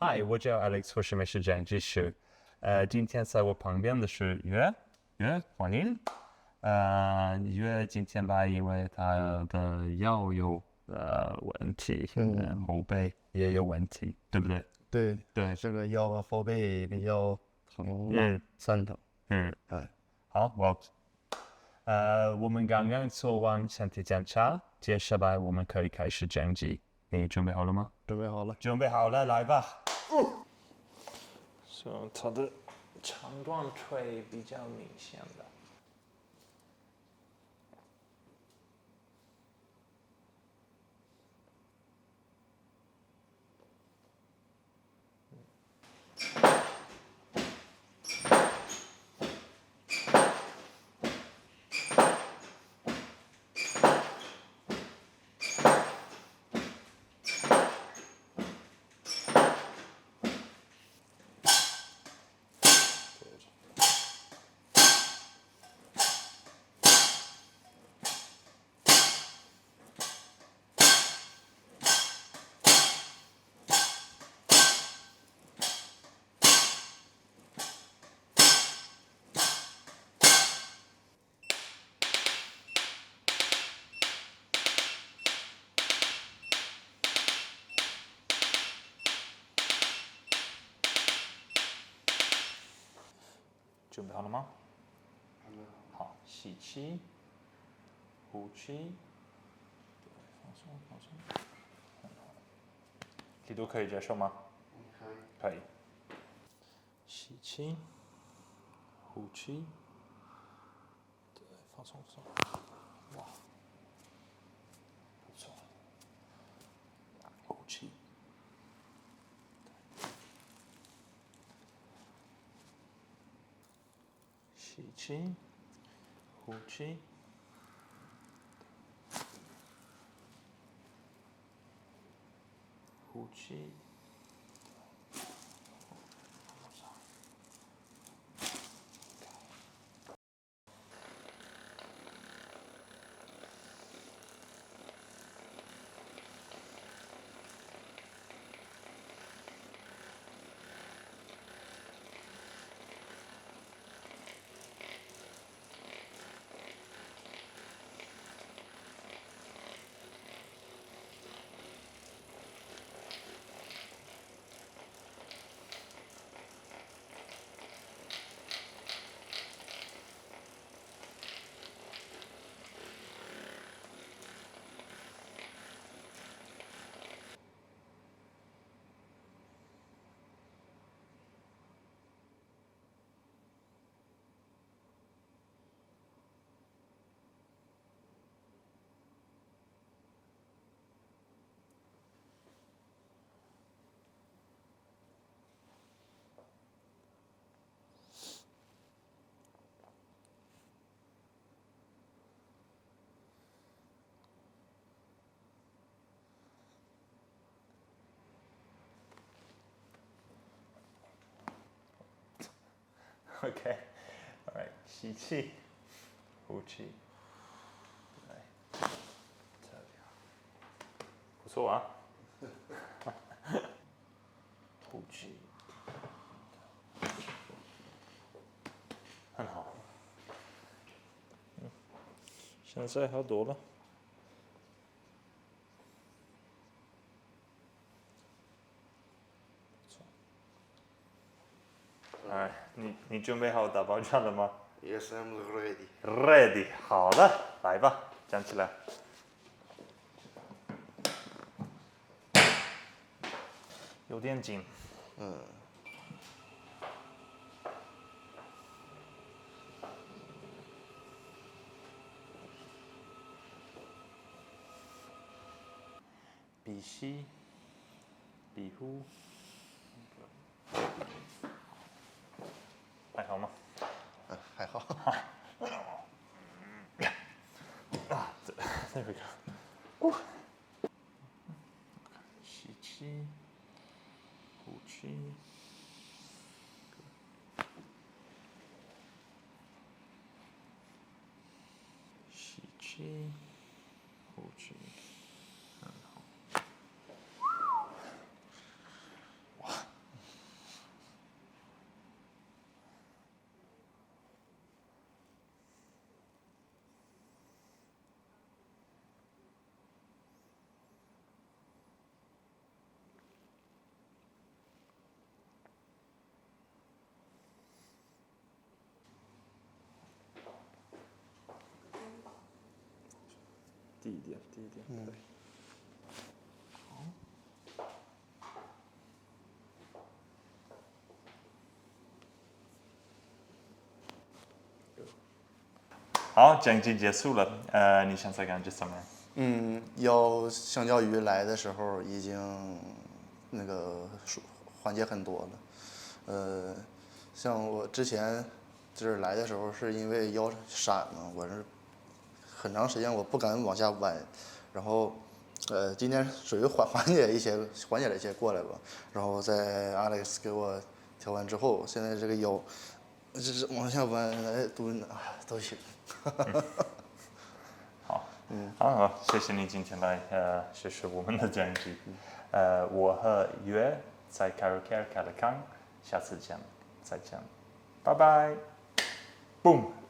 嗨，我叫 Alex，我是美食讲技师。今天在我旁边的是欢迎。月今天来，因为他的腰有问题，后背也有问题，对不对？对，对，这个腰和后背比较疼嘛，酸疼。哎，好，我们刚刚做完身体检查，接下来我们可以开始讲解。你准备好了吗？准备好了。准备好了，来吧。他的长短腿比较明显的。准备好了吗？好，吸气，呼气，放松放松。力度可以接受吗？可以。吸气，呼气，对，放松放松。哇，不错。呼气。吸气，呼气，呼气。OK， all right， 吸气，呼气，对，这样，不错啊。呼气，很好。现在好多了。哎，你准备好打包架了吗 Yes, I'm ready. ？Ready， 好了，来吧，站起来。有点紧。鼻吸，鼻呼，还好吗？还好。There we go。吸气，呼气。吸气，呼气。很好。哇，低一点，低一点，对。好，讲解结束了。你现在感觉怎么样？腰相较于来的时候已经那个缓解很多了。像我之前就是来的时候是因为腰闪嘛，我是很长时间我不敢往下弯，然后今天属于缓解了一些过来吧。然后在 Alex 给我调完之后，现在这个腰就是往下弯来蹲都行。好，谢谢你今天来学习我们的讲解。我和月在 Carocare 开了康，下次见，再见，拜拜，boom。